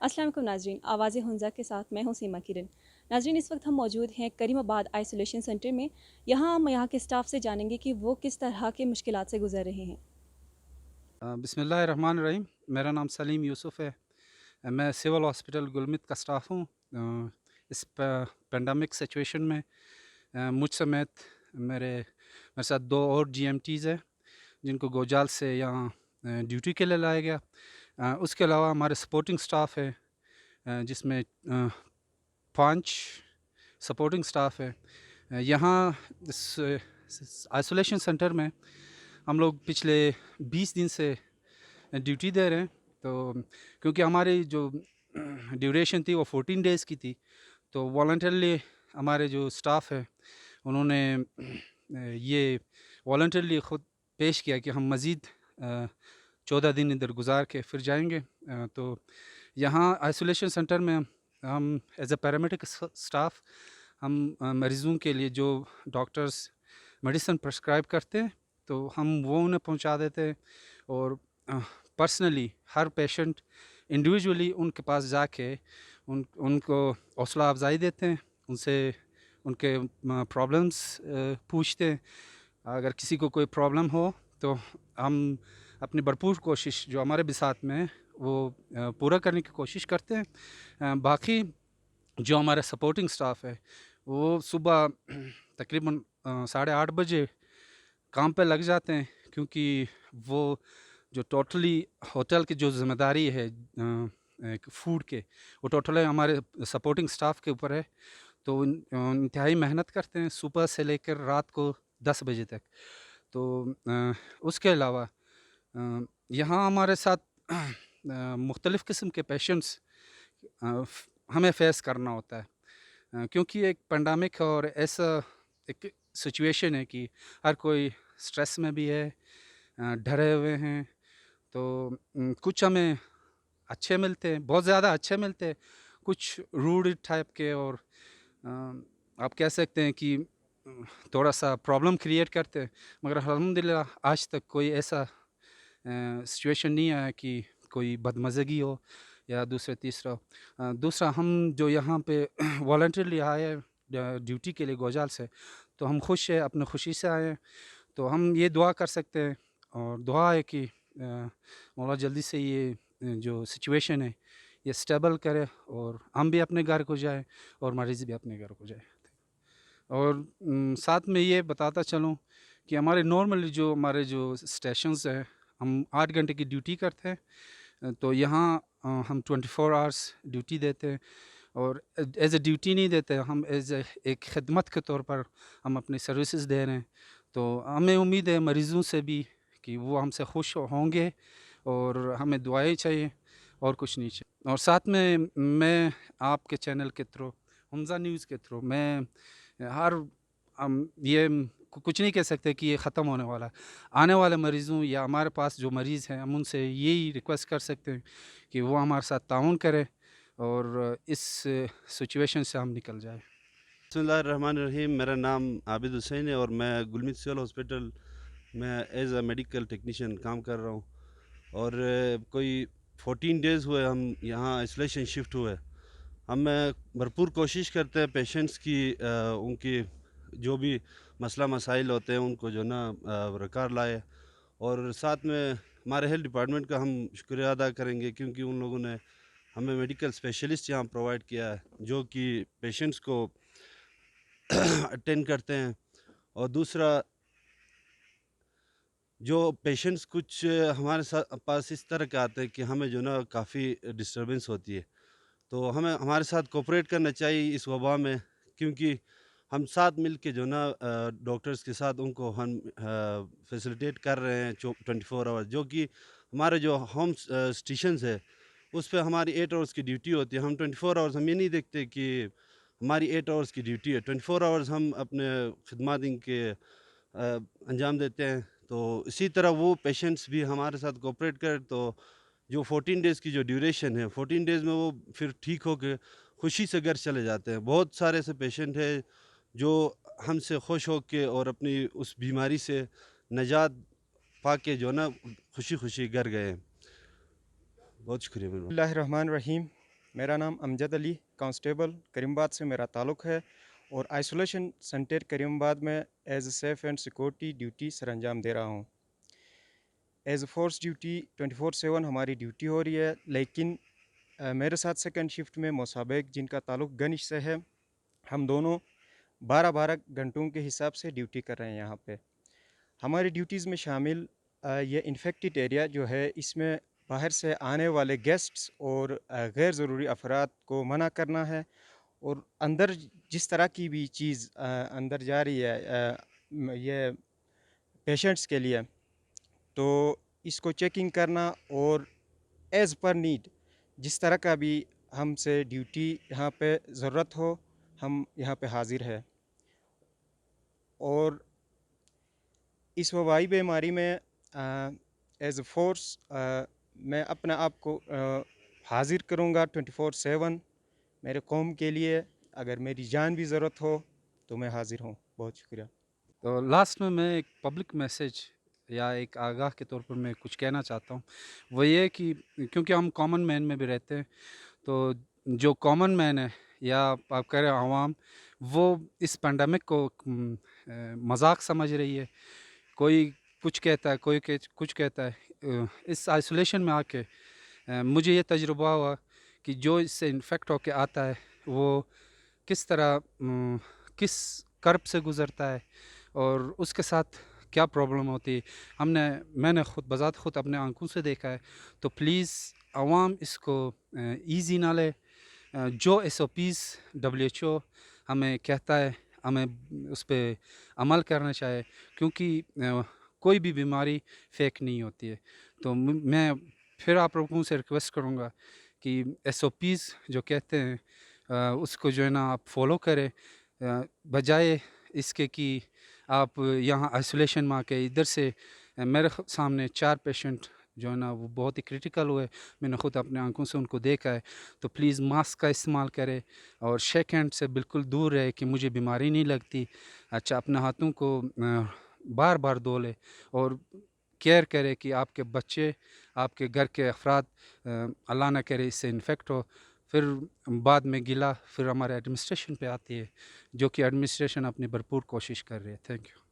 अस्सलाम वालेकुम नाजरीन, आवाज़ हुंजा के साथ मैं हूं सीमा किरण। नाजरीन, इस वक्त हम मौजूद हैं करीमाबाद आइसोलेशन सेंटर में। यहाँ हम यहाँ के स्टाफ से जानेंगे कि वो किस तरह के मुश्किलात से गुजर रहे हैं। बिस्मिल्लाहिर्रहमानिर्रहीम। मेरा नाम सलीम यूसुफ़ है। मैं सिविल हॉस्पिटल गुलमित का स्टाफ हूँ। इस पेंडेमिक सिचुएशन में मुझ समेत मेरे मेरे साथ 2 और जीएमटीज़ हैं, जिनको गोजाल से यहाँ ड्यूटी के लिए लाया गया। उसके अलावा हमारे सपोर्टिंग स्टाफ है, जिसमें 5 सपोर्टिंग स्टाफ है। यहाँ इस आइसोलेशन सेंटर में हम लोग पिछले 20 दिन से ड्यूटी दे रहे हैं। तो क्योंकि हमारी जो ड्यूरेशन थी वो 14 डेज़ की थी, तो वॉलंटरली हमारे जो स्टाफ है उन्होंने ये वॉलंटरली ख़ुद पेश किया कि हम मज़ीद 14 दिन इधर गुजार के फिर जाएंगे। तो यहाँ आइसोलेशन सेंटर में हम एज अ पैरामेडिक स्टाफ हम मरीज़ों के लिए जो डॉक्टर्स मेडिसिन प्रिस्क्राइब करते हैं तो हम वो उन्हें पहुंचा देते हैं, और पर्सनली हर पेशेंट इंडिविजुअली उनके पास जाके उनको हौसला अफजाई देते हैं, उनसे उनके प्रॉब्लम्स पूछते हैं। अगर किसी को कोई प्रॉब्लम हो तो हम अपनी भरपूर कोशिश जो हमारे भी साथ में है वो पूरा करने की कोशिश करते हैं। बाकी जो हमारा सपोर्टिंग स्टाफ है वो सुबह तकरीबन 8:30 बजे काम पे लग जाते हैं, क्योंकि वो जो टोटली होटल की जो ज़िम्मेदारी है एक फ़ूड के, वो टोटली हमारे सपोर्टिंग स्टाफ के ऊपर है। तो इंतहाई मेहनत करते हैं सुबह से लेकर रात को 10 बजे तक। तो उसके अलावा यहाँ हमारे साथ मुख्तलिफ़ किस्म के पेशेंट्स हमें फेस करना होता है, क्योंकि एक पेंडेमिक और ऐसा एक सिचुएशन है कि हर कोई स्ट्रेस में भी है, डरे हुए हैं। तो कुछ हमें अच्छे मिलते हैं, बहुत ज़्यादा अच्छे मिलते हैं, कुछ रूड टाइप के, और अ, आप कह सकते हैं कि थोड़ा-सा प्रॉब्लम क्रिएट करते हैं। मगर अल्हम्दुलिल्लाह आज तक कोई ऐसा सिचुएशन नहीं आया कि कोई बदमज़गी हो या दूसरा-तीसरा। दूसरा, हम जो यहाँ पे वॉलंटरली आए हैं ड्यूटी के लिए गोजाल से, तो हम खुश हैं, अपनी खुशी से आए हैं। तो हम ये दुआ कर सकते हैं, और दुआ है कि मौला जल्दी से ये जो सिचुएशन है ये स्टेबल करे, और हम भी अपने घर को जाएँ और मरीज़ भी अपने घर को जाए। और साथ में ये बताता चलूँ कि हमारे नॉर्मली जो हमारे जो स्टेशंस हैं, हम 8 घंटे की ड्यूटी करते हैं। तो यहाँ हम 24 आवर्स ड्यूटी देते हैं, और एज़ अ ड्यूटी नहीं देते, हम एज़ अ एक खिदमत के तौर पर हम अपनी सर्विसेज दे रहे हैं। तो हमें उम्मीद है मरीज़ों से भी कि वो हमसे खुश होंगे, और हमें दुआएँ चाहिए और कुछ नहीं चाहिए। और साथ में मैं आपके चैनल के थ्रू, हमज़ा न्यूज़ के थ्रू, मैं हर ये कुछ नहीं कह सकते कि ये ख़त्म होने वाला है। आने वाले मरीज़ों या हमारे पास जो मरीज़ हैं, हम उनसे यही रिक्वेस्ट कर सकते हैं कि वो हमारे साथ ताउन करें और इस सिचुएशन से हम निकल जाएँ। बिस्मिल्लाहिर्रहमानिर्रहीम। मेरा नाम आबिद हुसैन है और मैं गुलमित सिविल हॉस्पिटल में एज़ अ मेडिकल टेक्नीशियन काम कर रहा हूँ। और कोई 14 डेज़ हुए हम यहाँ आइसोलेशन शिफ्ट हुए। हम भरपूर कोशिश करते हैं पेशेंट्स की उनकी जो भी मसला मसाइल होते हैं उनको जो ना बरकरार लाए। और साथ में हमारे हेल्थ डिपार्टमेंट का हम शुक्रिया अदा करेंगे, क्योंकि उन लोगों ने हमें मेडिकल स्पेशलिस्ट यहाँ प्रोवाइड किया है जो कि पेशेंट्स को अटेंड करते हैं। और दूसरा, जो पेशेंट्स कुछ हमारे साथ पास इस तरह के आते हैं कि हमें जो ना काफ़ी डिस्टर्बेंस होती है, तो हमें हमारे साथ कोऑपरेट करना चाहिए इस वबा में, क्योंकि हम साथ मिल के जो ना डॉक्टर्स के साथ उनको हम फैसिलिटेट कर रहे हैं 24 आवर्स, जो कि हमारे जो होम स्टेशंस है उस पे हमारी 8 आवर्स की ड्यूटी होती है। हम 24 आवर्स हम ये नहीं देखते कि हमारी 8 आवर्स की ड्यूटी है, 24 आवर्स हम अपने खिदमत इनके अंजाम देते हैं। तो इसी तरह वो पेशेंट्स भी हमारे साथ कोऑपरेट करें, तो जो 14 डेज़ की जो ड्यूरेशन है, 14 डेज़ में वो फिर ठीक होके खुशी से घर चले जाते हैं। बहुत सारे ऐसे पेशेंट हैं जो हमसे खुश होके और अपनी उस बीमारी से निजात पाके जो ना खुशी-खुशी घर गए हैं। बहुत शुक्रिया मेहरबान। बिस्मिल्लाहिर्रहमानिर्रहीम। मेरा नाम अमजद अली कांस्टेबल करीमाबाद से मेरा ताल्लुक़ है और आइसोलेशन सेंटर करीमाबाद में as safe and security duty सर अंजाम दे रहा हूँ। एज फोर्स ड्यूटी 24/7 हमारी ड्यूटी हो रही है, लेकिन मेरे साथ सेकंड शिफ्ट में मुसाबिक जिनका ताल्लुक़ गनिश से है, हम दोनों 12-12 घंटों के हिसाब से ड्यूटी कर रहे हैं यहाँ पे। हमारी ड्यूटीज़ में शामिल ये इन्फेक्टेड एरिया जो है, इसमें बाहर से आने वाले गेस्ट्स और गैर ज़रूरी अफराद को मना करना है और अंदर जिस तरह की भी चीज़ अंदर जा रही है ये पेशेंट्स के लिए, तो इसको चेकिंग करना और एज़ पर नीड जिस तरह का भी हमसे ड्यूटी यहाँ पे ज़रूरत हो, हम यहाँ पे हाज़िर है। और इस वबाई बीमारी में एज़ फोर्स मैं अपने आप को हाज़िर करूँगा 24/7 मेरे कौम के लिए। अगर मेरी जान भी ज़रूरत हो तो मैं हाज़िर हूँ। बहुत शुक्रिया। तो लास्ट में मैं एक पब्लिक मैसेज या एक आगाह के तौर पर मैं कुछ कहना चाहता हूँ। वो ये कि क्योंकि हम कॉमन मैन में भी रहते हैं, तो जो कॉमन मैन है या आप कह रहे हैं आवाम, वो इस पैंडेमिक को मजाक समझ रही है। कोई कुछ कहता है, कोई कुछ कहता है। इस आइसोलेशन में आके मुझे ये तजुर्बा हुआ कि जो इससे इन्फेक्ट होके आता है वो किस तरह किस कर्ब से गुज़रता है और उसके साथ क्या प्रॉब्लम होती है। मैंने ख़ुद अपने आंखों से देखा है। तो प्लीज़ आवाम इसको ईज़ी ना ले। जो SOPs WHO हमें कहता है, हमें उस पे अमल करना चाहिए, क्योंकि कोई भी बीमारी फ़ेक नहीं होती है। तो मैं फिर आप लोगों से रिक्वेस्ट करूँगा कि SOPs जो कहते हैं उसको जो है ना आप फॉलो करें, बजाय इसके कि आप यहाँ आइसोलेशन में आके इधर से मेरे सामने 4 पेशेंट जो है ना वो बहुत ही क्रिटिकल हुए। मैंने ख़ुद अपने आंखों से उनको देखा है। तो प्लीज़ मास्क का इस्तेमाल करें और शेक हैंड से बिल्कुल दूर रहे कि मुझे बीमारी नहीं लगती। अच्छा, अपने हाथों को बार बार धो लें और केयर करें कि आपके बच्चे, आपके घर के अफराद अल्लाह ना करे इससे इन्फेक्ट हो। फिर बाद में गिला फिर हमारे एडमिनिस्ट्रेशन पे आती है, जो कि एडमिनिस्ट्रेशन अपनी भरपूर कोशिश कर रही है। Thank you.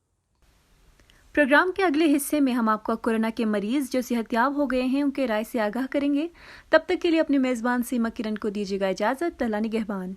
प्रोग्राम के अगले हिस्से में हम आपको कोरोना के मरीज जो सेहतयाब हो गए हैं उनके राय से आगाह करेंगे। तब तक के लिए अपने मेज़बान सीमा किरण को दीजिएगा इजाज़त। अल्लाह निगहबान।